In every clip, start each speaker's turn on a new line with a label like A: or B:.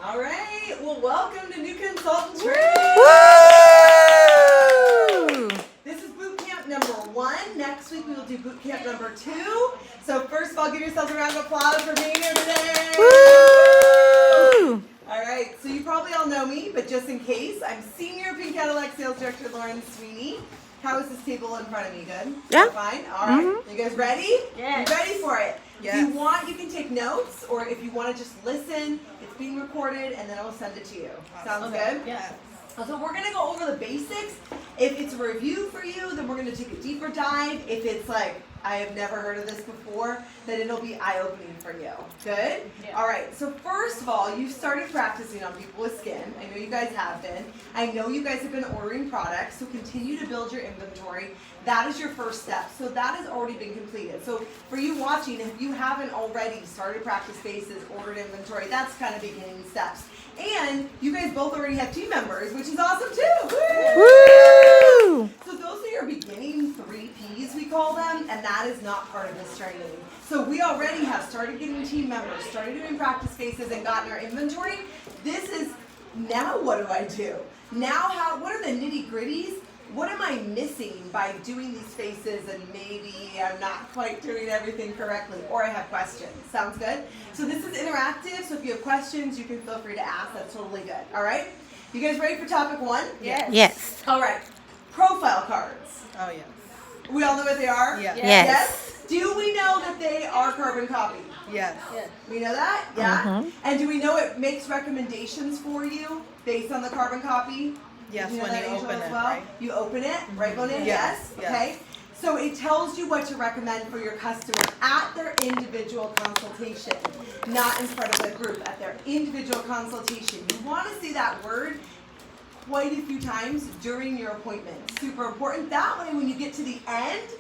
A: All right. Well, welcome to New Consultant Training.
B: Woo!
A: This is boot camp number 1. Next week we will do boot camp number 2. So first of all, give yourselves a round of applause for being here today.
B: Woo!
A: All right. So you probably all know me, but just in case, I'm Senior Pink Cadillac Sales Director Lauren Sweeney. How is this table in front of me? Good?
B: Yeah.
A: Fine? All right. You guys ready?
C: Yes.
A: You ready for it?
C: Yes.
A: If you want, you can take notes, or if you want to just listen, it's being recorded, and then I will send it to you. Sounds good?
C: Yes.
A: So we're going to go over the basics. If it's a review for you, then we're going to take a deeper dive. If it's like, I have never heard of this before, then it'll be eye-opening for you. Good?
C: Yeah.
A: All right. So first of all, you've started practicing on people with skin. I know you guys have been. I know you guys have been ordering products, so continue to build your inventory. That is your first step. So that has already been completed. So for you watching, if you haven't already started practice spaces, ordered inventory, that's kind of beginning steps. And you guys both already have team members, which is awesome too.
B: Woo!
A: So those are your beginning 3 Ps, we call them, and that is not part of this training. So we already have started getting team members, started doing practice spaces, and gotten our inventory. This is, now what do I do? Now what are the nitty gritties? What am I missing by doing these spaces and maybe I'm not quite doing everything correctly or I have questions? Sounds good? So this is interactive, so if you have questions, you can feel free to ask. That's totally good. All right? You guys ready for topic 1?
C: Yes.
B: Yes.
A: All right. Profile cards.
C: Oh, yes.
A: We all know what they are?
C: Yes.
B: Yes.
A: Do we know that they are carbon copy?
C: Yes.
D: Yes.
A: We know that? Yeah?
B: Mhm.
A: And do we know it makes recommendations for you based on the carbon copy?
C: Yes,
A: Did you know
C: when
A: that,
C: you
A: Angel,
C: open
A: as
C: it,
A: well?
C: right?
A: You open it, right, Bonin?
C: Yes, yes.
A: Okay. So it tells you what to recommend for your customer at their individual consultation, not in front of the group, at their individual consultation. You want to see that word quite a few times during your appointment. Super important. That way, when you get to the end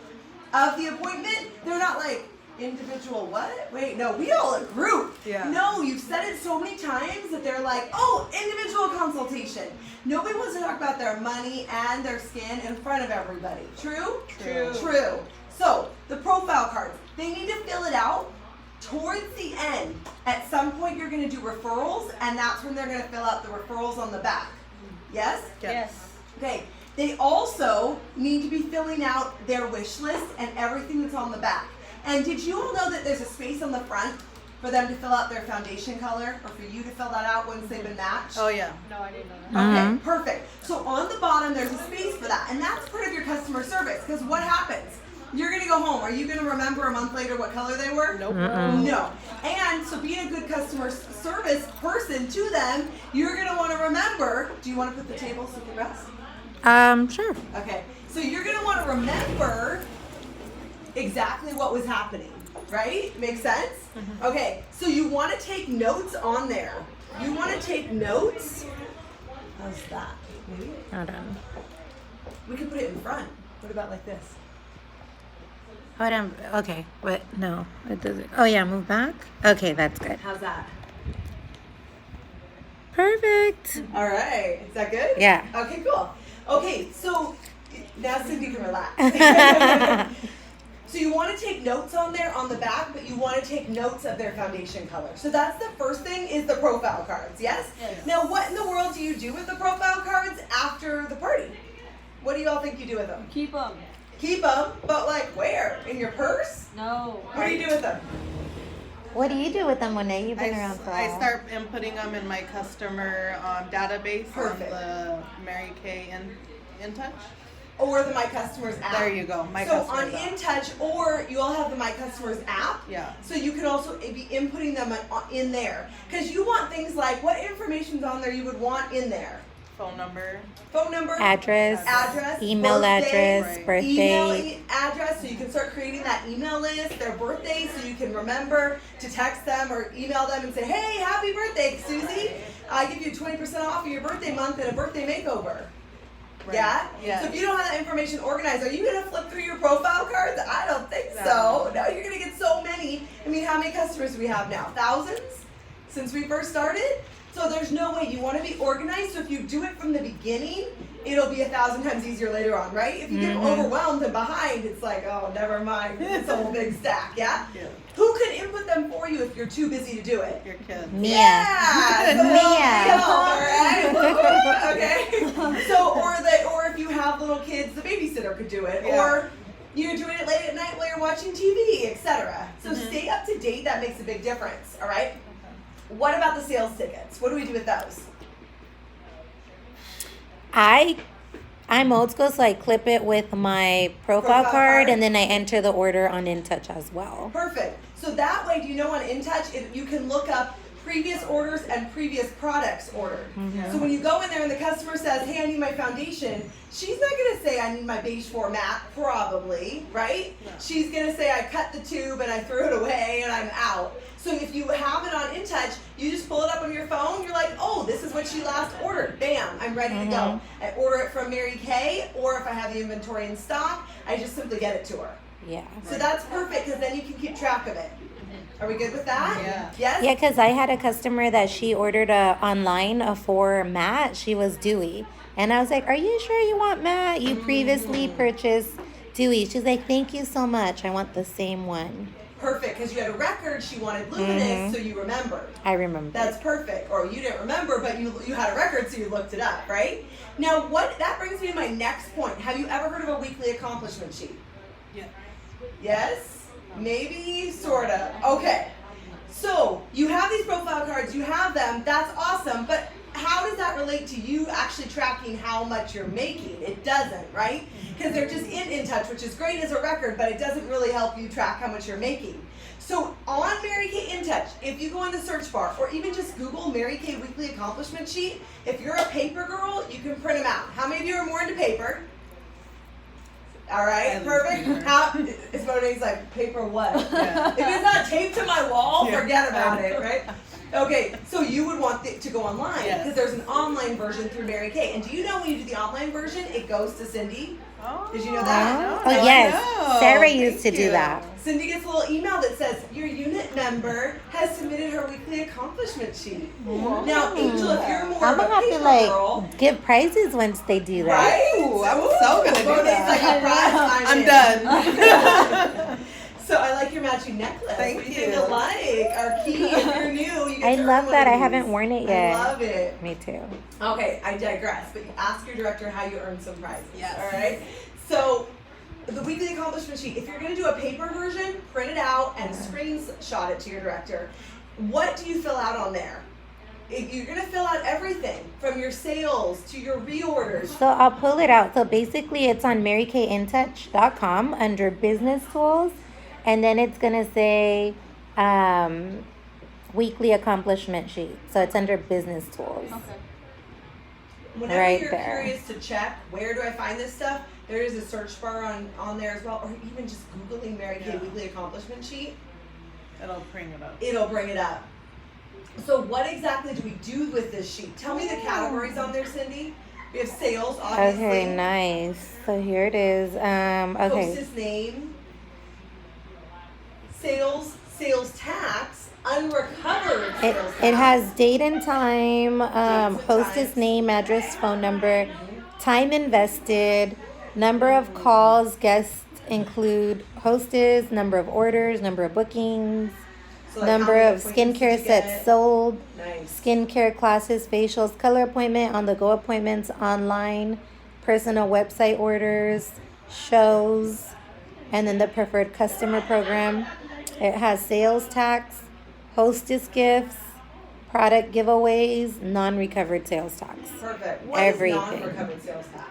A: of the appointment, they're not like, individual what? Wait, no, we all a group.
C: Yeah.
A: No, you've said it so many times that they're like, oh, individual consultation. Nobody wants to talk about their money and their skin in front of everybody. True?
C: True.
A: True. So, the profile cards, they need to fill it out towards the end. At some point, you're going to do referrals, and that's when they're going to fill out the referrals on the back. Yes?
C: Yes.
A: Okay. They also need to be filling out their wish list and everything that's on the back. And did you all know that there's a space on the front for them to fill out their foundation color, or for you to fill that out once they've been matched?
C: Oh, yeah.
D: No, I didn't know that.
A: Okay, perfect. So on the bottom, there's a space for that, and that's part of your customer service. Because what happens? You're gonna go home. Are you gonna remember a month later what color they were?
C: Nope.
A: No. And so being a good customer service person to them, you're gonna want to remember. Do you want to put the table so you can rest?
B: Sure.
A: Okay. So you're gonna want to remember exactly what was happening, right? Makes sense? Okay, so you want to take notes on there. You want to take notes. How's that? Maybe?
B: Hold on.
A: We could put it in front. What about like this?
B: Hold on. Okay. What? No. It doesn't. Oh, yeah. Move back. Okay. That's good.
A: How's that?
B: Perfect.
A: All right. Is that good?
B: Yeah.
A: Okay, cool. Okay, so now Cindy can relax. So you want to take notes on there on the back, but you want to take notes of their foundation color. So that's the first thing, is the profile cards, yes?
D: Yes.
A: Now what in the world do you do with the profile cards after the party? What do you all think you do with them?
D: Keep them.
A: Keep them, but like where? In your purse?
D: No.
A: What do you do with them?
B: What do you do with them, Monet? You've been
C: I
B: around for a
C: I
B: while.
C: start inputting them in my customer database
A: Perfect.
C: on the Mary Kay InTouch.
A: Or the My Customers app.
C: There you go, My
A: so
C: Customers
A: on
C: app.
A: InTouch, or you all have the My Customers app.
C: Yeah.
A: So you can also be inputting them in there. Because you want things like, what information's on there you would want in there?
C: Phone number.
A: Phone number.
B: Address.
A: Address.
B: Email
A: birthday,
B: address.
C: right.
B: Birthday.
A: Email address, so you can start creating that email list, their birthday, so you can remember to text them or email them and say, hey, happy birthday, Susie. I give you 20% off of your birthday month and a birthday makeover.
C: Right.
A: Yeah?
C: Yes.
A: So if you don't have that information organized, are you going to flip through your profile cards? I don't think
C: No.
A: so. No, you're going to get so many. I mean, how many customers do we have now? Thousands? Since we first started? So there's no way. You want to be organized, so if you do it from the beginning, it'll be 1,000 times easier later on, right? If you get overwhelmed and behind, it's like, oh, never mind. It's a whole big stack, yeah?
C: Yeah.
A: Who can input them for you if you're too busy to do it.
C: Your kids.
B: Mia.
A: Yeah, so
B: Mia.
A: all right. Okay. So, or if you have little kids, the babysitter could do it,
C: Yeah.
A: or you're doing it late at night while you're watching TV, etc. So stay up to date. That makes a big difference. All right. What about the sales tickets? What do we do with those?
B: I'm old school, so I clip it with my profile card, and then I enter the order on InTouch as well.
A: Perfect. So that way, do you know on InTouch, you can look up previous orders and previous products ordered. So when you go in there and the customer says, hey, I need my foundation, she's not going to say I need my beige format, probably, right?
C: No.
A: She's going to say I cut the tube and I threw it away and I'm out. So if you have it on InTouch, you just pull it up on your phone, you're like, oh, this is what she last ordered. Bam, I'm ready to go. I order it from Mary Kay, or if I have the inventory in stock, I just simply get it to her.
B: Yeah.
A: So that's perfect, because then you can keep track of it. Are we good with that?
C: Yeah.
A: Yes?
B: Yeah, because I had a customer that she ordered online for matte. She was dewy. And I was like, are you sure you want matte? You previously purchased dewy. She's like, thank you so much. I want the same one.
A: Perfect, because you had a record, she wanted luminous, so you remembered.
B: I remember.
A: That's perfect. Or you didn't remember, but you had a record, so you looked it up, right? Now, that brings me to my next point. Have you ever heard of a weekly accomplishment sheet?
C: Yeah.
A: Yes? Maybe, sort of. Okay. So, you have these profile cards, you have them, that's awesome, but how does that relate to you actually tracking how much you're making? It doesn't, right? Because they're just in InTouch, which is great as a record, but it doesn't really help you track how much you're making. So on Mary Kay InTouch, if you go in the search bar, or even just Google Mary Kay Weekly Accomplishment Sheet, if you're a paper girl, you can print them out. How many of you are more into paper? All right, perfect. How, it's Monet's like, paper what?
C: Yeah.
A: If it's not taped to my wall,
C: Yeah.
A: forget about it, right? Okay, so you would want it to go online,
C: Yes.
A: because there's an online version through Mary Kay. And do you know when you do the online version, it goes to Cindy?
C: Oh,
A: Did you know that?
B: Oh,
C: I
B: yes.
C: know.
B: Sarah used to
C: Thank
B: do
C: you.
B: that.
A: Cindy gets a little email that says, your unit member has submitted her weekly accomplishment sheet. Now, Angel, if you're more
B: I'm
A: of a
B: gonna have
A: paper
B: to like
A: girl,
B: give prizes once they do that.
A: right?
C: Ooh, I'm so gonna do
A: Monet's
C: that.
A: like, "Surprise,
C: I'm done.
A: So I like your matching necklace.
C: Thank
A: What do you think
C: you.
A: alike? Our key, if you're new, you get
B: I
A: to earn
B: love
A: one
B: that.
A: of
B: I haven't
A: these.
B: worn it
A: I
B: yet.
A: love it.
B: Me too.
A: Okay, I digress, but ask your director how you earn some prizes.
C: Yes.
A: All right. So the weekly accomplishment sheet, if you're going to do a paper version, print it out and screenshot it to your director. What do you fill out on there? You're going to fill out everything from your sales to your reorders.
B: So I'll pull it out. So basically it's on marykayintouch.com under business tools. And then it's going to say weekly accomplishment sheet. So it's under business tools.
A: Whenever
B: Right
A: you're
B: there.
A: curious to check where do I find this stuff, there is a search bar on there as well, or even just Googling Mary Kay
C: Yeah.
A: Weekly Accomplishment Sheet,
C: It'll bring it up.
A: it'll bring it up. So what exactly do we do with this sheet? Tell me the categories on there, Cindy. We have sales, obviously.
B: Okay, nice. So here it is. Okay.
A: Hostess name, sales tax, unrecovered
B: It,
A: sales tax.
B: it has date and time,
A: and
B: hostess
A: times.
B: name, address, phone number, time invested, number of calls, guests include hostess, number of orders, number of bookings,
A: So, like, how
B: number
A: many
B: of
A: appointments
B: skincare
A: did you
B: sets
A: get?
B: sold,
A: Nice.
B: skincare classes, facials, color appointment, on the go appointments, online, personal website orders, shows, and then the preferred customer program. It has sales tax, hostess gifts, product giveaways, non-recovered sales tax.
A: Perfect. What is
B: Everything.
A: non-recovered sales tax?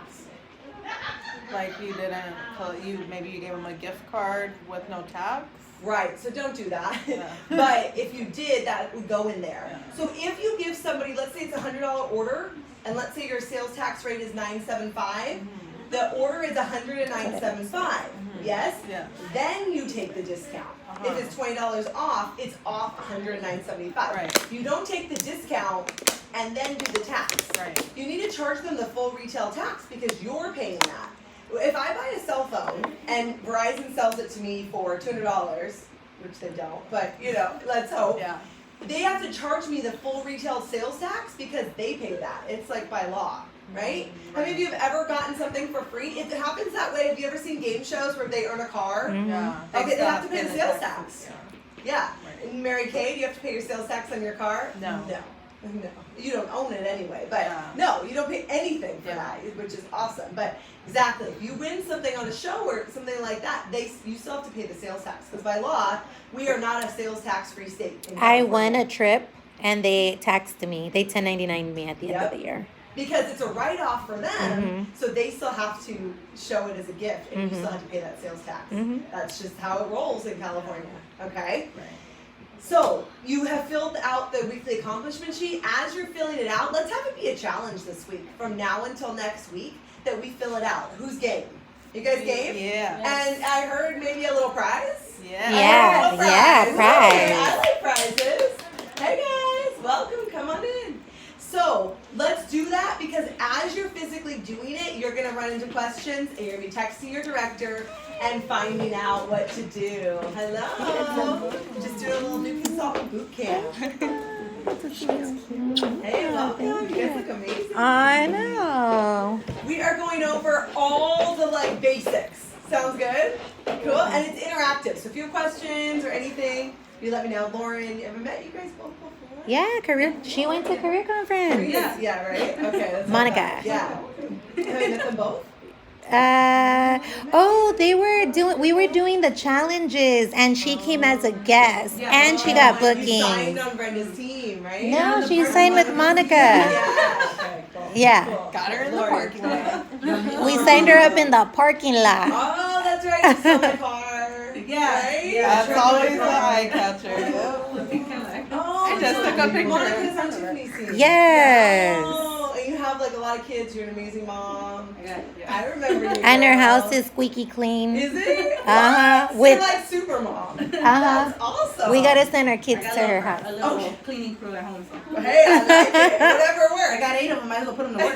C: Like you didn't, maybe you gave them a gift card with no tax.
A: Right, so don't do that.
C: Yeah.
A: But if you did, that would go in there.
C: Yeah.
A: So if you give somebody, let's say it's $100 order, and let's say your sales tax rate is $975, the order is $109.75. Yes?
C: Yeah.
A: Then you take the discount. If it's $20 off, it's off $109.75.
C: Right.
A: You don't take the discount and then do the tax.
C: Right.
A: You need to charge them the full retail tax because you're paying that. If I buy a cell phone and Verizon sells it to me for $200, which they don't, but you know, let's hope.
C: Yeah.
A: They have to charge me the full retail sales tax because they pay that. It's like by law, right? How many of you have ever gotten something for free? It happens that way. Have you ever seen game shows where they earn a car?
C: Yeah.
A: Okay, they have to
C: stop
A: pay the
C: paying
A: sales
C: taxes.
A: tax. Yeah.
C: Right.
A: And Mary Kay, do you have to pay your sales tax on your car?
C: No.
A: No. You don't own it anyway, but
C: Yeah.
A: no, you don't pay anything for
C: Yeah.
A: that, which is awesome. But exactly, if you win something on a show or something like that, you still have to pay the sales tax because by law we are not a sales tax free state. In
B: I
A: California.
B: won a trip and they taxed me. They 1099 me at the end
A: Yep.
B: of the year.
A: Because it's a write-off for them,
B: Mhm.
A: so they still have to show it as a gift, and you
B: Mhm.
A: still have to pay that sales tax.
B: Mhm.
A: That's just how it rolls in California. Okay.
C: Right.
A: So you have filled out the weekly accomplishment sheet. As you're filling it out, let's have it be a challenge this week. From now until next week, that we fill it out. Who's game? You guys game?
C: Yeah.
A: And I heard maybe a little prize.
C: Yeah.
B: Yeah.
A: Okay,
B: prize.
A: I like prizes. Hey guys, welcome. Come on in. So let's do that because as you're physically doing it, you're gonna run into questions and you're gonna be texting your director and finding out what to do. Hello. Just doing a little new consultant boot camp. Hey, welcome. You guys look amazing.
B: I know.
A: We are going over all the like basics. Sounds good? Cool. And it's interactive. So if you have questions or anything, you let me know. Lauren, you ever met you guys both before?
B: Yeah, career. She went to career conference.
A: Yeah, right? Okay. That's
B: Monica.
A: not bad. Yeah. Have you met them both?
B: We were doing the challenges and she came as a guest and she got
A: You signed
B: bookings.
A: on Brenda's team, right?
B: No, she signed with Monica.
A: Yeah. Okay, cool.
B: Yeah.
A: Cool.
C: Got her in the
A: Lauren,
C: parking lot.
B: We signed her up in the parking lot.
A: Oh, that's right. You saw my car.
D: Yeah.
A: Right?
D: Yeah.
C: That's always the eye catcher.
A: Oh,
C: I just took a picture.
A: Monica's on Tiffany's team.
B: Yes.
A: Oh, and you have like a lot of kids. You're an amazing mom.
D: I got it.
A: I remember you.
B: And her
A: girl.
B: house is squeaky clean.
A: Is it?
B: Uh-huh.
A: What?
B: With-
A: You're like super mom.
B: Uh-huh.
A: That's awesome.
B: We gotta send our kids
D: I got
B: to her
D: a
B: house.
D: little
A: Okay.
D: cleaning crew at home. So.
A: Hey, I like it. Whatever
D: I
A: works.
D: got 8 of them. Might as well put them to work.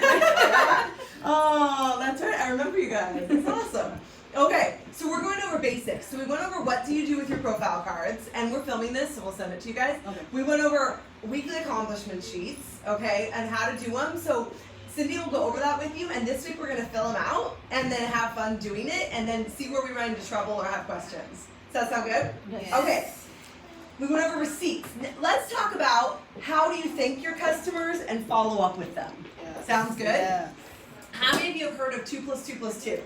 A: Oh, that's right. I remember you guys. That's awesome. Okay, so we're going over basics. So we went over what do you do with your profile cards, and we're filming this, so we'll send it to you guys.
D: Okay.
A: We went over weekly accomplishment sheets, okay, and how to do them. So Cindy will go over that with you, and this week we're going to fill them out and then have fun doing it and then see where we run into trouble or have questions. Does that sound good?
C: Yes.
A: Okay. We went over receipts. Let's talk about how do you thank your customers and follow up with them.
C: Yes.
A: Sounds good?
C: Yeah.
A: How many of you have heard of 2 + 2 + 2?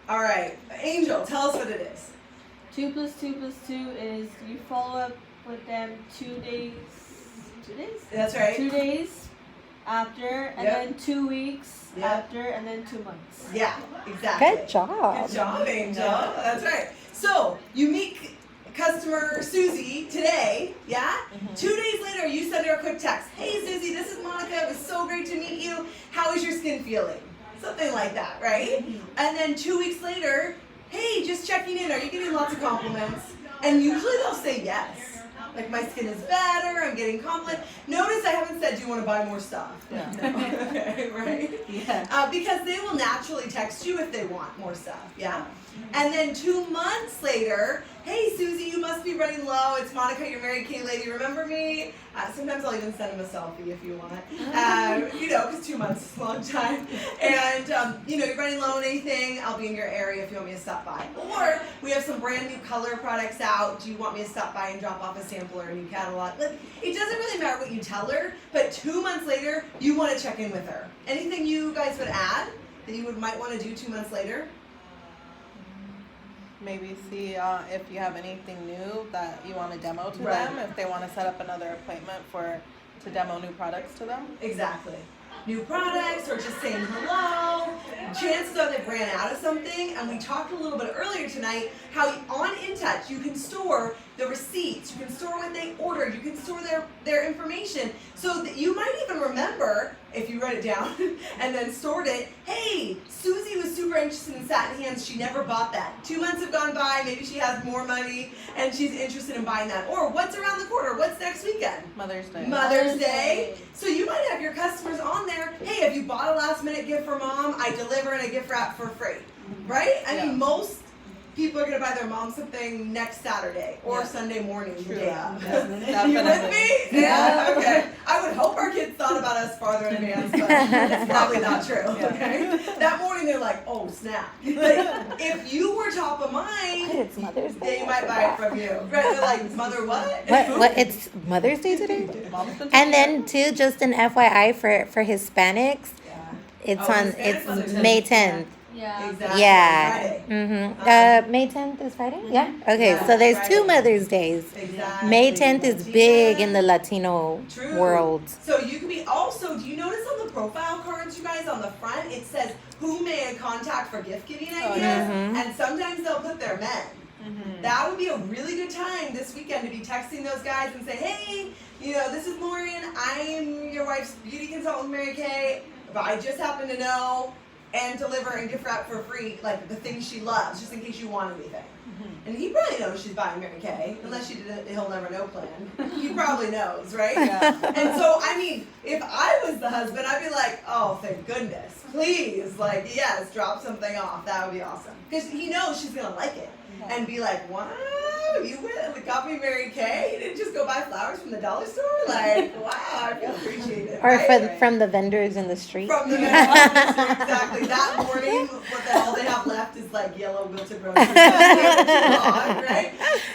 A: All right, Angel, tell us what it is.
E: 2 + 2 + 2 is you follow up with them 2 days. 2 days?
A: That's right.
E: 2 days after, and
A: Yep.
E: then 2 weeks
A: Yep.
E: after, and then 2 months.
A: Yeah, exactly.
B: Good job.
A: Good job, Angel. That's right. So you meet customer Susie today, yeah? 2 days later, you send her a quick text. Hey, Susie, this is Monica. It was so great to meet you. How is your skin feeling? Something like that, right? And then 2 weeks later, hey, just checking in. Are you getting lots of compliments? And usually they'll say yes. Like, my skin is better. I'm getting compliments. Notice I haven't said, do you want to buy more stuff?
C: Yeah.
A: No. Okay, right?
D: Yeah.
A: Because they will naturally text you if they want more stuff, yeah? And then 2 months later, hey Susie, you must be running low. It's Monica, your Mary Kay lady. Remember me? Sometimes I'll even send them a selfie if you want. Because 2 months is a long time. And, you're running low on anything, I'll be in your area if you want me to stop by. Or we have some brand new color products out. Do you want me to stop by and drop off a sample or a new catalog? Like, it doesn't really matter what you tell her, but 2 months later, you want to check in with her. Anything you guys would add that you might want to do 2 months later?
C: Maybe see if you have anything new that you want to demo to
A: Right.
C: them. If they want to set up another appointment to demo new products to them.
A: Exactly. New products or just saying hello. Chances are they've ran out of something, and we talked a little bit earlier tonight how on InTouch you can store the receipts, you can store what they ordered, you can store their information so that you might even remember if you wrote it down and then stored it. Hey, Susie was super interested in satin hands. She never bought that. 2 months have gone by. Maybe she has more money and she's interested in buying that. Or what's around the corner? What's next weekend?
C: Mother's Day.
A: Mother's Day. So you might have your customers on there. Hey, have you bought a last minute gift for mom? I deliver in a gift wrap for free. Right? I
C: Yeah.
A: mean, most people are going to buy their mom something next Saturday or
C: Yeah.
A: Sunday morning.
C: True.
A: Yeah.
C: Definitely.
A: You with me? Yeah. Okay. I would hope our kids thought about us farther order in advance, but it's probably not true. Okay. That morning they're like, oh snap! Like, if you were top of mind,
B: It's Mother's Day.
A: they might buy it from you. Right? They're like, mother, what?
B: What? It's Mother's Day today?
C: Mom's been
B: And then too, just an FYI for Hispanics, it's
A: Oh,
B: on
A: Hispanic Mother's
B: it's
A: Day.
B: May 10th.
E: Yeah.
A: Exactly.
B: Yeah.
A: Friday.
B: Mm-hmm. May 10th is Friday. Yeah. Okay.
A: Yeah,
B: So there's
A: Friday.
B: 2 Mother's Days.
A: Exactly.
B: May 10th is big in the Latino
A: True.
B: world.
A: So you can be also, do you notice on the profile cards, you guys, on the front, it says who may I contact for gift giving ideas? And sometimes they'll put their men. That would be a really good time this weekend to be texting those guys and say, hey, you know, this is Lauren. I am your wife's beauty consultant, Mary Kay. But I just happen to know and deliver and gift wrap for free, like the things she loves, just in case you want anything. And he probably knows she's buying Mary Kay, unless she did a he'll never know plan. He probably knows, right? And so, I mean, if I was the husband, I'd be like, oh, thank goodness, please, like, yes, drop something off. That would be awesome. Because he knows she's going to like it. And be like, wow, you went and got me Mary Kay? You didn't just go buy flowers from the dollar store? Like, wow, I feel appreciated.
B: Or
A: right?
B: from the vendors in the street.
A: From the exactly. That morning, what the hell they have left is like yellow wilted roses. Right?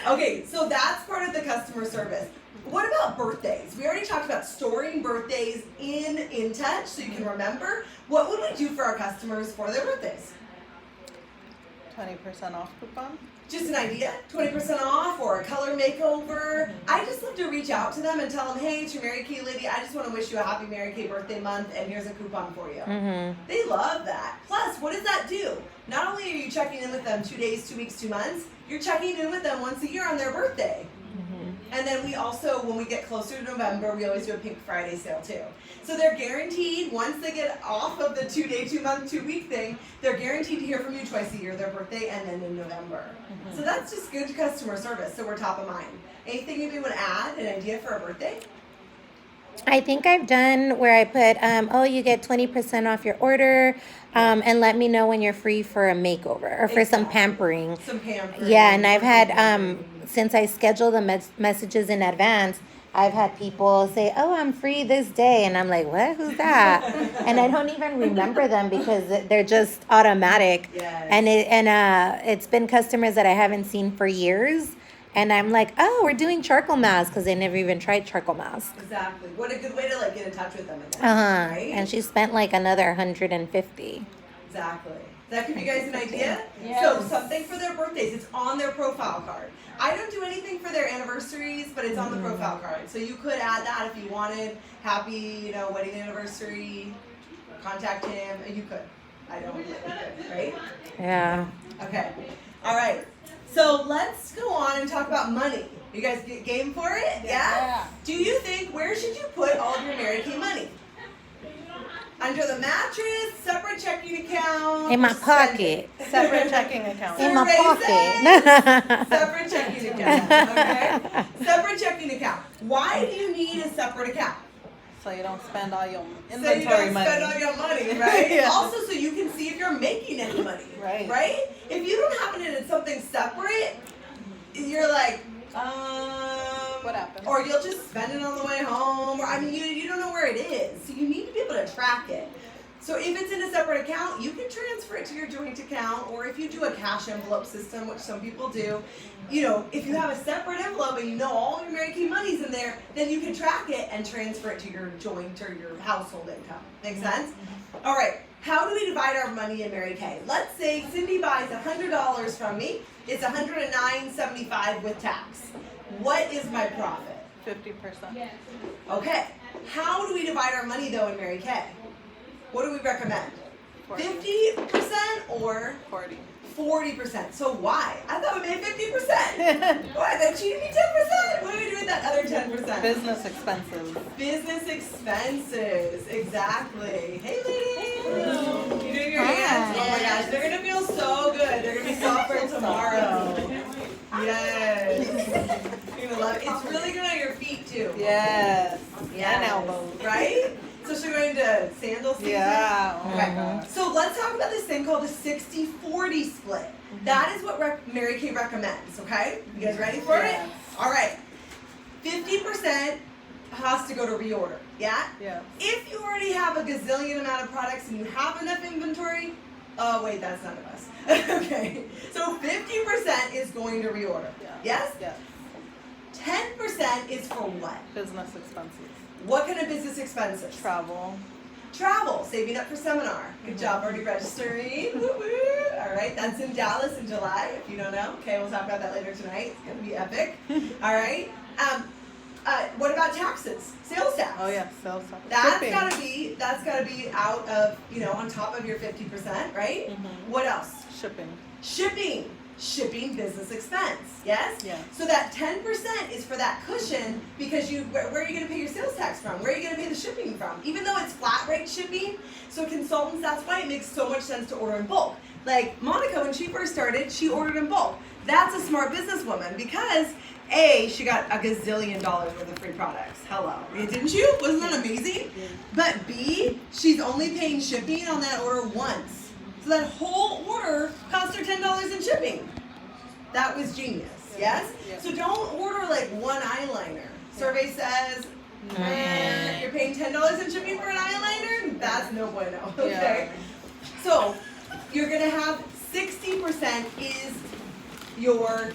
A: Okay, so that's part of the customer service. What about birthdays? We already talked about storing birthdays in InTouch so you can remember. What would we do for our customers for their birthdays?
C: 20% off coupon.
A: Just an idea, 20% off or a color makeover. I just love to reach out to them and tell them, hey, it's your Mary Kay lady. I just want to wish you a happy Mary Kay birthday month, and here's a coupon for you. They love that. Plus, what does that do? Not only are you checking in with them 2 days, 2 weeks, 2 months, you're checking in with them once a year on their birthday. And then we also, when we get closer to November, we always do a Pink Friday sale too. So they're guaranteed, once they get off of the 2 day, 2 month, 2 week thing, they're guaranteed to hear from you twice a year, their birthday and then in November. So that's just good customer service, so we're top of mind. Anything you want to add, an idea for a birthday?
B: I think I've done where I put, oh, you get 20% off your order, and let me know when you're free for a makeover or for some
A: Exactly.
B: pampering.
A: Some pampering.
B: Yeah, and I've had, since I schedule the messages in advance, I've had people say, oh, I'm free this day. And I'm like, what? Who's that? And I don't even remember them because they're just automatic.
A: Yes.
B: And it's been customers that I haven't seen for years. And I'm like, oh, we're doing charcoal masks because they never even tried charcoal masks.
A: Exactly. What a good way to like get in touch with them again. Right?
B: And she spent like another 150.
A: Exactly. That give you guys an idea?
E: Yes.
A: So something for their birthdays. It's on their profile card. I don't do anything for their anniversaries, but it's on the profile card. So you could add that if you wanted. Happy, wedding anniversary. Contact him. You could. I don't. You could, right?
B: Yeah.
A: Okay. All right. So let's go on and talk about money. You guys get game for it? Yeah? Do you think, where should you put all of your Mary Kay money? Under the mattress, separate checking account?
B: In my
A: or spend
B: pocket.
A: it?
C: Separate checking account.
B: In my
A: Survey
B: pocket.
A: Separate checking account, okay? Separate checking account. Why do you need a separate account?
C: So you don't spend all your
A: So you
C: inventory
A: don't
C: money.
A: spend all your money, right?
C: Yeah.
A: Also, so you can see if you're making any money,
C: Right.
A: right? If you don't have it in something separate, you're like,
C: What happened?
A: or you'll just spend it on the way home, or I mean, you don't know where it is, so you need to be able to track it. So if it's in a separate account, you can transfer it to your joint account, or if you do a cash envelope system, which some people do, if you have a separate envelope and you know all your Mary Kay money's in there, then you can track it and transfer it to your joint or your household income. Make sense? All right. How do we divide our money in Mary Kay? Let's say Cindy buys $100 from me. It's $109.75 with tax. What is my profit?
C: 50%.
A: Okay. How do we divide our money though in Mary Kay? What do we recommend? 50% or
C: 40.
A: 40%. So why? I thought we made 50%. Why? Then she need 10%. What do we do with that other 10%?
C: Business expenses.
A: Business expenses. Exactly. Hey, ladies. You doing your hands? Oh my gosh, they're gonna feel so good. They're gonna be softer tomorrow. Yes. You're gonna love it. It's really good on your feet too.
C: Yes.
A: Yes.
C: And elbows.
A: Right? So should we go into sandal season?
C: Yeah. Oh my
A: Okay.
C: God.
A: So let's talk about this thing called the 60-40 split. That is what Mary Kay recommends, okay? You guys ready for
C: Yes.
A: it? All right. 50% has to go to reorder. Yeah?
C: Yes.
A: If you already have a gazillion amount of products and you have enough inventory, oh wait, that's none of us. Okay. So 50% is going to reorder.
C: Yeah.
A: Yes?
C: Yes.
A: 10% is for what?
C: Business expenses.
A: What kind of business expenses?
C: Travel.
A: Travel, saving up for seminar. Good job, already registering. Woo woo. All right, that's in Dallas in July. If you don't know, okay, we'll talk about that later tonight. It's gonna be epic. All right. What about taxes? Sales tax.
C: Oh yeah, sales tax.
A: That's
C: Shipping.
A: gotta be out of, on top of your 50%, right? What else?
C: Shipping.
A: Shipping business expense, yes?
C: Yeah.
A: So that 10% is for that cushion because where are you gonna pay your sales tax from? Where are you gonna pay the shipping from? Even though it's flat rate shipping, so consultants, that's why it makes so much sense to order in bulk. Like Monica, when she first started, she ordered in bulk. That's a smart businesswoman because A, she got a gazillion dollars worth of free products. Hello. Didn't you? Wasn't that amazing? But B, she's only paying shipping on that order once. So that whole order cost her $10 in shipping. That was genius, yes?
C: Yeah.
A: So don't order like one eyeliner. Survey says, you're paying $10 in shipping for an eyeliner? That's no bueno, okay? So you're gonna have 60% is your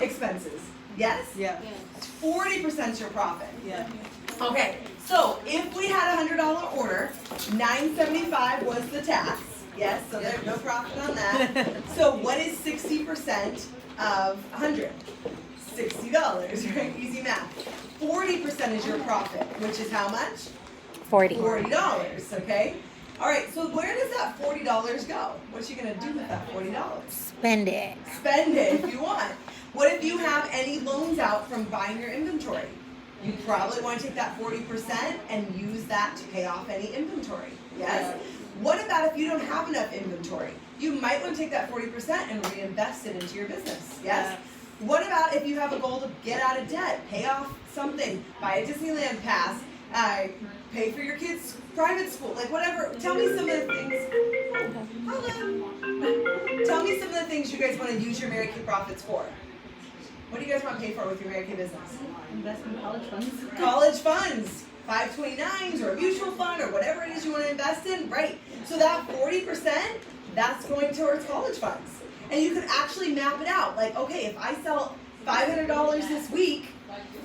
A: expenses, yes?
C: Yeah.
A: 40% is your profit.
C: Yeah.
A: Okay, so if we had a $100 order, $9.75 was the tax. Yes, so there's no profit on that. So what is 60% of 100? $60, right? Easy math. 40% is your profit, which is how much?
B: 40.
A: $40, okay? All right, so where does that $40 go? What's you gonna do with that $40?
B: Spend it.
A: Spend it if you want. What if you have any loans out from buying your inventory? You probably want to take that 40% and use that to pay off any inventory. Yes? What about if you don't have enough inventory? You might want to take that 40% and reinvest it into your business. Yes? What about if you have a goal to get out of debt, pay off something, buy a Disneyland pass, pay for your kids' private school, like whatever. Tell me some of the things. Hello. Tell me some of the things you guys want to use your Mary Kay profits for. What do you guys want to pay for with your Mary Kay business?
E: Invest in college funds.
A: College funds, 529s or a mutual fund or whatever it is you want to invest in, right? So that 40%, that's going towards college funds. And you could actually map it out. Like, okay, if I sell $500 this week,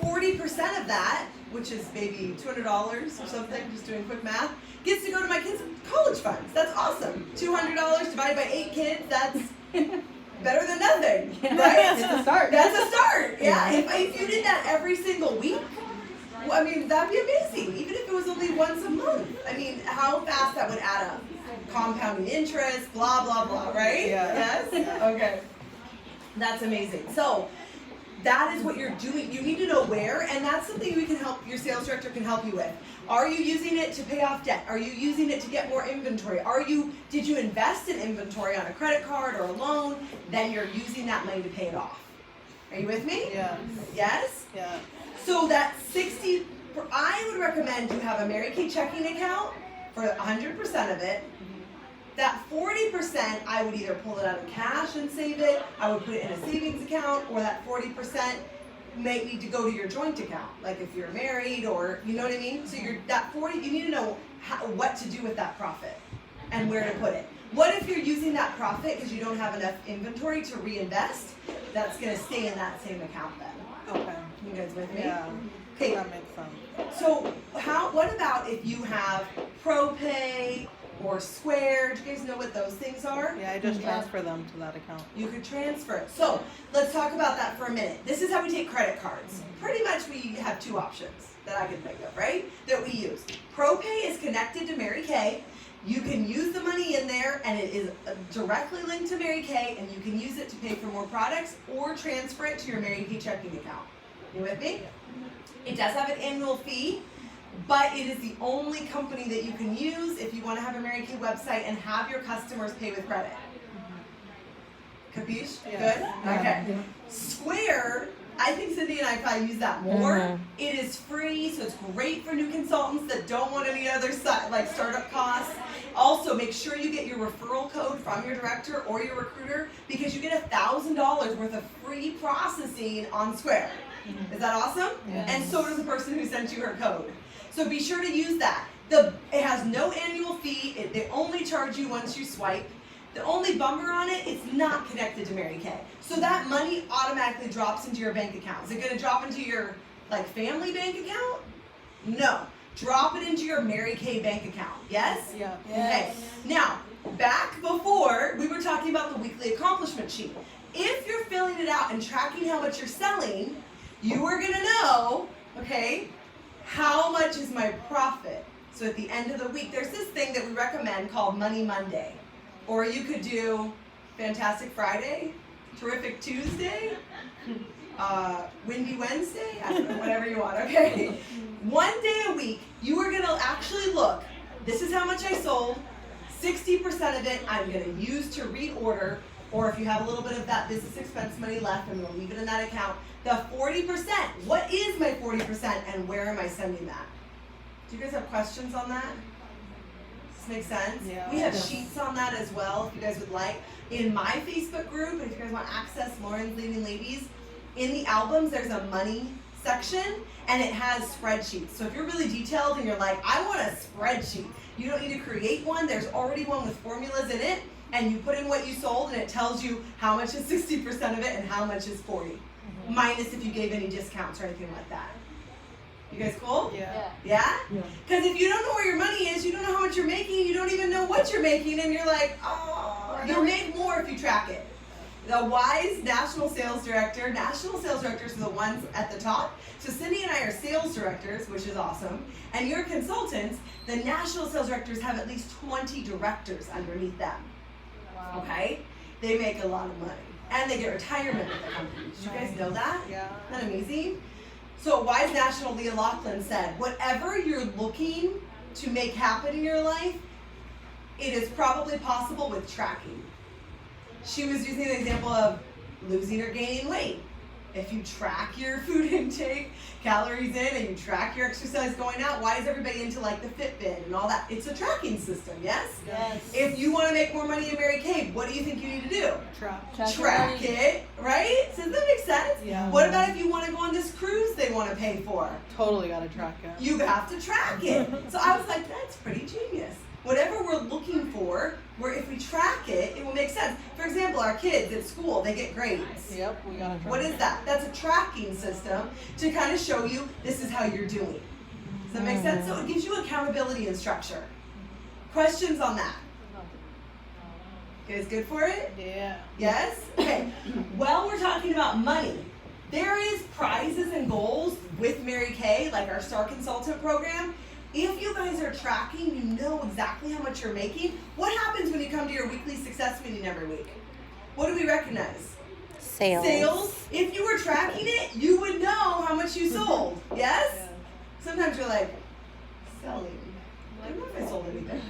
A: 40% of that, which is maybe $200 or something, just doing quick math, gets to go to my kids' college funds. That's awesome. $200 divided by 8 kids, that's better than nothing, right?
E: It's a start.
A: That's a start. Yeah. If you did that every single week, well, I mean, that'd be amazing. Even if it was only once a month. I mean, how fast that would add up. Compounding interest, blah, blah, blah, right?
C: Yeah.
A: Yes? Okay. That's amazing. So, that is what you're doing. You need to know where, and that's something we can help, your sales director can help you with. Are you using it to pay off debt? Are you using it to get more inventory? Did you invest in inventory on a credit card or a loan? Then you're using that money to pay it off. Are you with me?
C: Yeah.
A: Yes?
C: Yeah.
A: So that 60, I would recommend you have a Mary Kay checking account for 100% of it. That 40%, I would either pull it out of cash and save it, I would put it in a savings account, or that 40% may need to go to your joint account, like if you're married or, you know what I mean? So that 40, you need to know what to do with that profit and where to put it. What if you're using that profit because you don't have enough inventory to reinvest? That's gonna stay in that same account then.
C: Okay.
A: You guys with me?
C: Yeah.
A: Okay.
C: That makes sense.
A: So what about if you have ProPay or Square? Do you guys know what those things are?
C: Yeah, I just transfer them to that account.
A: You could transfer it. So let's talk about that for a minute. This is how we take credit cards. Pretty much we have two options that I can think of, right? That we use. ProPay is connected to Mary Kay. You can use the money in there and it is directly linked to Mary Kay, and you can use it to pay for more products or transfer it to your Mary Kay checking account. You with me? It does have an annual fee, but it is the only company that you can use if you want to have a Mary Kay website and have your customers pay with credit. Capiche?
C: Yeah.
A: Good? Okay. Square, I think Cindy and I probably use that more. It is free, so it's great for new consultants that don't want any other startup costs. Also, make sure you get your referral code from your director or your recruiter because you get $1,000 worth of free processing on Square. Is that awesome?
C: Yes.
A: And so does the person who sent you her code. So be sure to use that. It has no annual fee. They only charge you once you swipe. The only bummer on it, it's not connected to Mary Kay. So that money automatically drops into your bank account. Is it going to drop into your family bank account? No. Drop it into your Mary Kay bank account. Yes?
C: Yeah.
A: Okay. Now, back before, we were talking about the weekly accomplishment sheet. If you're filling it out and tracking how much you're selling, you are going to know, okay, how much is my profit? So at the end of the week, there's this thing that we recommend called Money Monday. Or you could do Fantastic Friday, Terrific Tuesday, Windy Wednesday, I don't know, whatever you want, okay? One day a week, you are gonna actually look, this is how much I sold, 60% of it I'm gonna use to reorder, or if you have a little bit of that business expense money left, I'm gonna leave it in that account. The 40%, what is my 40% and where am I sending that? Do you guys have questions on that? Does this make sense?
C: Yeah.
A: We have sheets on that as well, if you guys would like. In my Facebook group, and if you guys want access, Lauren's Leading Ladies, in the albums, there's a money section, and it has spreadsheets. So if you're really detailed and you're like, I want a spreadsheet, you don't need to create one. There's already one with formulas in it, and you put in what you sold, and it tells you how much is 60% of it and how much is 40, minus if you gave any discounts or anything like that. You guys cool?
C: Yeah.
A: Yeah? Because if you don't know where your money is, you don't know how much you're making, you don't even know what you're making, and you're like, oh, you'll make more if you track it. The WISE National Sales Director, National Sales Directors are the ones at the top. So Cindy and I are sales directors, which is awesome. And your consultants, the National Sales Directors have at least 20 directors underneath them.
E: Wow.
A: Okay? They make a lot of money. And they get retirement with the company. Did you guys know that?
C: Yeah.
A: Isn't that amazing? So Wise National Leah Laughlin said, whatever you're looking to make happen in your life, it is probably possible with tracking. She was using the example of losing or gaining weight. If you track your food intake, calories in, and you track your exercise going out, why is everybody into like the Fitbit and all that? It's a tracking system, yes?
E: Yes.
A: If you want to make more money in Mary Kay, what do you think you need to do?
C: Track.
A: Track it, right? Does that make sense?
C: Yeah.
A: What about if you want to go on this cruise they want to pay for?
C: Totally gotta track it.
A: You have to track it. So I was like, that's pretty genius. Whatever we're looking for, if we track it, it will make sense. For example, our kids at school, they get grades.
C: Yep, we gotta track
A: What is that? That's a tracking system to kind of show you this is how you're doing. Does that make sense? So it gives you accountability and structure. Questions on that? You guys good for it?
C: Yeah.
A: Yes? Okay. Well, we're talking about money. There is prizes and goals with Mary Kay, like our Star Consultant program. If you guys are tracking, you know exactly how much you're making. What happens when you come to your weekly success meeting every week? What do we recognize?
B: Sales.
A: Sales. If you were tracking it, you would know how much you sold. Yes?
C: Yeah.
A: Sometimes you're like, selling. I don't know if I sold anything.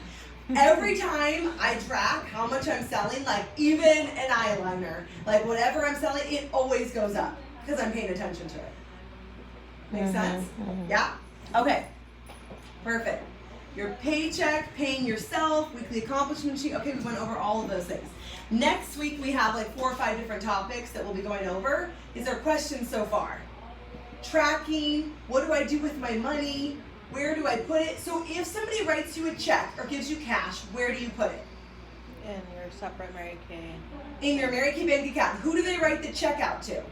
A: Every time I track how much I'm selling, like even an eyeliner, like whatever I'm selling, it always goes up because I'm paying attention to it. Make sense? Yeah? Okay. Perfect. Your paycheck, paying yourself, weekly accomplishment sheet. Okay, we went over all of those things. Next week we have like 4 or 5 different topics that we'll be going over. Is there questions so far? Tracking, what do I do with my money? Where do I put it? So if somebody writes you a check or gives you cash, where do you put it?
C: In your separate Mary Kay.
A: In your Mary Kay bank account. Who do they write the check out to?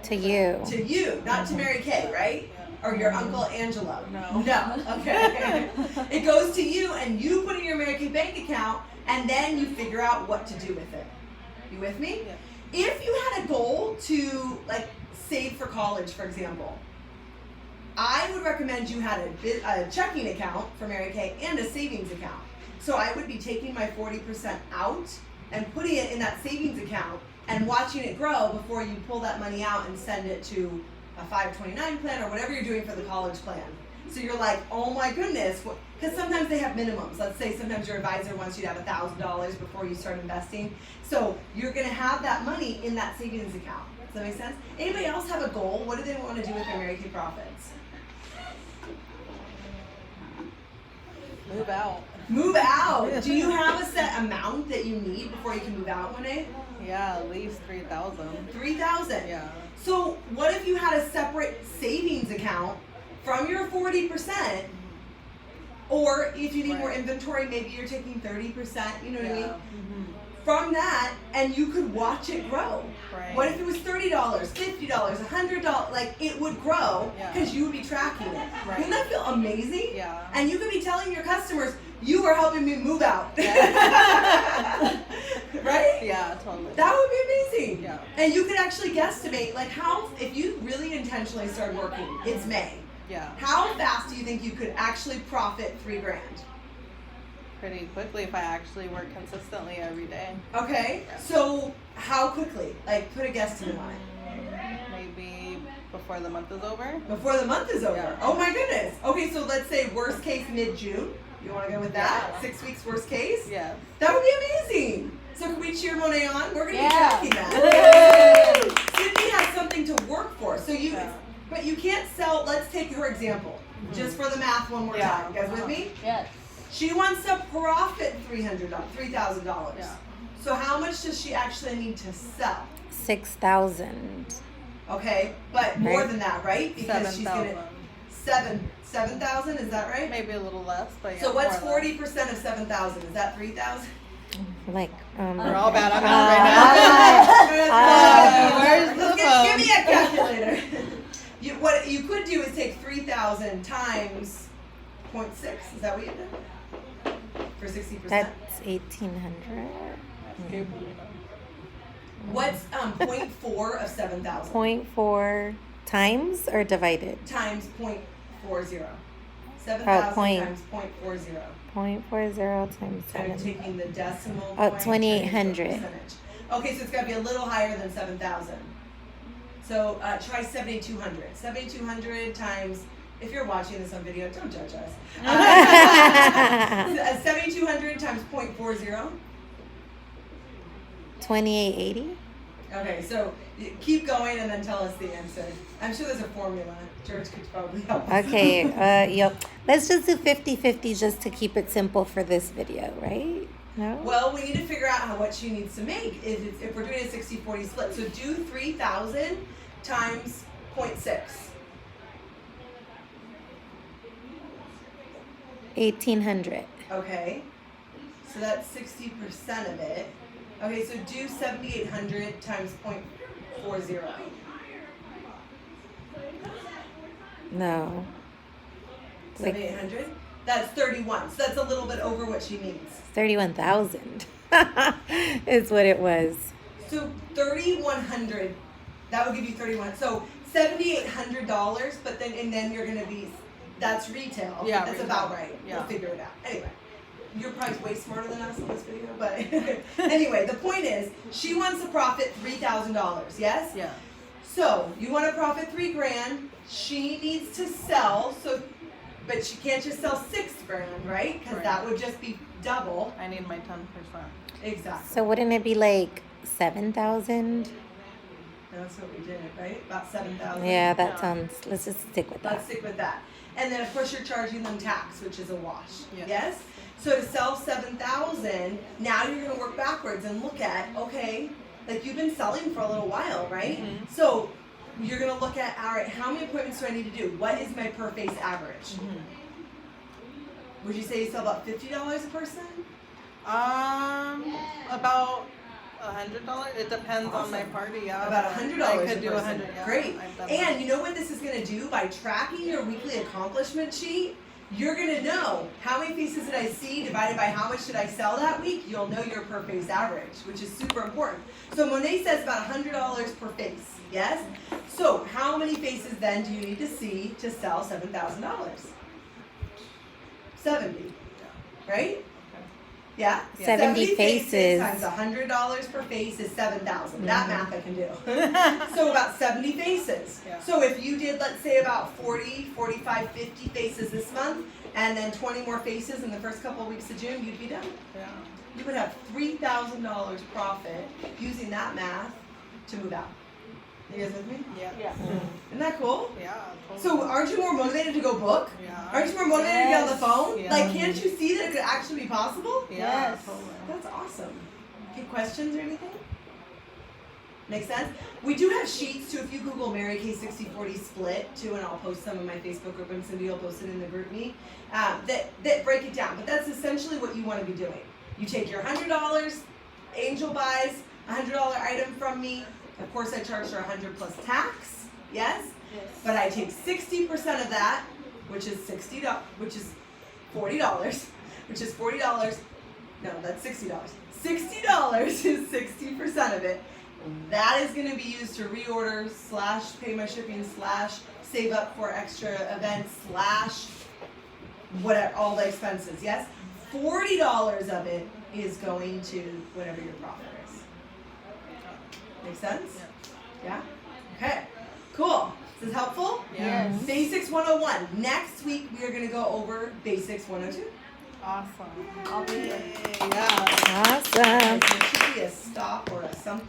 B: To you.
A: To you, not to Mary Kay, right? Or your Uncle Angelo?
C: No.
A: No, okay. It goes to you and you put it in your Mary Kay bank account and then you figure out what to do with it. You with me?
C: Yeah.
A: If you had a goal to like save for college, for example, I would recommend you had a checking account for Mary Kay and a savings account. So I would be taking my 40% out and putting it in that savings account and watching it grow before you pull that money out and send it to a 529 plan or whatever you're doing for the college plan. So you're like, oh my goodness, because sometimes they have minimums. Let's say sometimes your advisor wants you to have $1,000 before you start investing. So you're gonna have that money in that savings account. Does that make sense? Anybody else have a goal? What do they want to do with their Mary Kay profits?
C: Move out.
A: Move out. Do you have a set amount that you need before you can move out one day?
C: Yeah, at least 3,000.
A: 3,000.
C: Yeah.
A: So what if you had a separate savings account from your 40%? Or if you need more
C: Right.
A: inventory, maybe you're taking 30%, you know what I mean?
C: Mm-hmm.
A: From that, and you could watch it grow.
C: Right.
A: What if it was $30, $50, $100? Like, it would grow
C: Yeah.
A: because you would be tracking it.
C: Right.
A: Wouldn't that feel amazing?
C: Yeah.
A: And you could be telling your customers, you are helping me move out. Right?
C: Yeah, totally.
A: That would be amazing.
C: Yeah.
A: And you could actually guesstimate, like, how, if you really intentionally started working, it's May.
C: Yeah.
A: How fast do you think you could actually profit $3,000?
C: Pretty quickly if I actually work consistently every day.
A: Okay, so how quickly? Like, put a guesstimate on it.
C: Maybe before the month is over.
A: Before the month is over.
C: Yeah.
A: Oh my goodness. Okay, so let's say worst case mid-June. You want to go with that?
C: Yeah.
A: 6 weeks worst case?
C: Yes.
A: That would be amazing. So can we cheer Monet on? We're going to
E: Yeah.
A: be tracking that. Sydney has something to work for. So you,
C: Yeah.
A: but you can't sell, let's take her example. Just for the math one more
C: Yeah.
A: time. You guys with me?
E: Yes.
A: She wants to profit $3,000.
C: Yeah.
A: So how much does she actually need to sell?
B: 6,000.
A: Okay, but more
B: Right.
A: than that, right? Because she's
C: 7,000.
A: gonna 7,000. Is that right?
C: Maybe a little less, but yeah.
A: So what's
C: more or less.
A: 40% of 7,000? Is that 3,000?
B: Like,
C: We're all bad on
B: Uh,
C: Where's the phone?
A: Give me a calculator. What you could do is take 3,000 times 0.6. Is that what you did? For 60%.
B: that's 1,800.
A: What's 0.4 of 7,000?
B: 0.4 times or divided?
A: Times 0.40. 7,000
B: point.
A: times 0.40.
B: 0.40 times
A: Kind of
B: 7.
A: taking the decimal
B: Oh,
A: point.
B: 2,800.
A: turning it to a percentage. Okay, so it's got to be a little higher than 7,000. So try 7,200. 7,200 times, if you're watching this on video, don't judge us. 7,200 times 0.40.
B: 2,880.
A: Okay, so keep going and then tell us the answer. I'm sure there's a formula. George could probably help us.
B: Okay, yep. Let's just do 50-50 just to keep it simple for this video, right? No?
A: Well, we need to figure out what she needs to make if we're doing a 60-40 split. So do 3,000 times 0.6.
B: 1,800.
A: Okay. So that's 60% of it. Okay, so do 7,800 times 0.40.
B: No. Like
A: 7,800? That's 31. So that's a little bit over what she needs.
B: 31,000 is what it was.
A: So 3,100, that would give you 31. So $7,800, but then you're gonna be, that's retail.
C: Yeah,
A: that's
C: retail.
A: about right.
C: Yeah.
A: We'll figure it out. Anyway, you're probably way smarter than us on this video, but anyway, the point is, she wants to profit $3,000. Yes.
C: Yeah.
A: So you want to profit $3,000. She needs to sell. So, but she can't just sell $6,000, right? Because
C: Right.
A: that would just be double.
C: I need my 10%.
A: Exactly.
B: So wouldn't it be like 7,000?
A: That's what we did, right? About 7,000.
B: Yeah, that
C: Yeah.
B: sounds, let's just stick with that.
A: Let's stick with that. And then of course you're charging them tax, which is a wash.
C: Yeah.
A: Yes? So to sell 7,000, now you're gonna work backwards and look at, okay, like you've been selling for a little while, right?
C: Mhm.
A: So you're gonna look at, all right, how many appointments do I need to do? What is my per face average? Would you say you sell about $50 a person?
C: About $100. It depends on my
A: Awesome.
C: party. Yeah.
A: About $100
C: I
A: a
C: could do
A: person.
C: 100. Yeah.
A: Great.
C: I've done
A: And you know what this is gonna do? By tracking your weekly accomplishment sheet, you're gonna know how many faces did I see divided by how much did I sell that week. You'll know your per face average, which is super important. So Monet says about $100 per face. Yes? So how many faces then do you need to see to sell $7,000? 70. Right? Yeah?
B: 70 faces.
A: times $100 per face is 7,000. That math I can do. So about 70 faces.
C: Yeah.
A: So if you did, let's say about 40, 45, 50 faces this month, and then 20 more faces in the first couple of weeks of June, you'd be done.
C: Yeah.
A: You would have $3,000 profit using that math to move out. You guys with me?
C: Yeah.
E: Yeah.
A: Isn't that cool?
C: Yeah.
A: So
C: Totally.
A: aren't you more motivated to go book?
C: Yeah.
A: Aren't you more motivated to get on the
E: Yes.
A: phone?
C: Yeah.
A: Like, can't you see that it could actually be possible?
C: Yeah.
E: Yes.
C: Totally.
A: That's awesome. Okay, questions or anything? Make sense? We do have sheets too. If you Google Mary Kay 60/40 split too, and I'll post some in my Facebook group, and Cindy will post it in the group me, that break it down. But that's essentially what you want to be doing. You take your $100, Angel buys a $100 item from me. Of course, I charge her $100 plus tax. Yes?
E: Yes.
A: But I take 60% of that, which is $40, which is $40. No, that's $60. $60 is 60% of it. That is going to be used to reorder / pay my shipping / save up for extra events / whatever, all the expenses. Yes, $40 of it is going to whatever your profit is. Make sense? Yeah. Okay. Cool. Is this helpful?
E: Yes.
A: Basics 101. Next week we are going to go over Basics 102.
C: Awesome.
E: I'll be here.
C: Yeah.
B: Awesome.
A: There should be a stop or a something.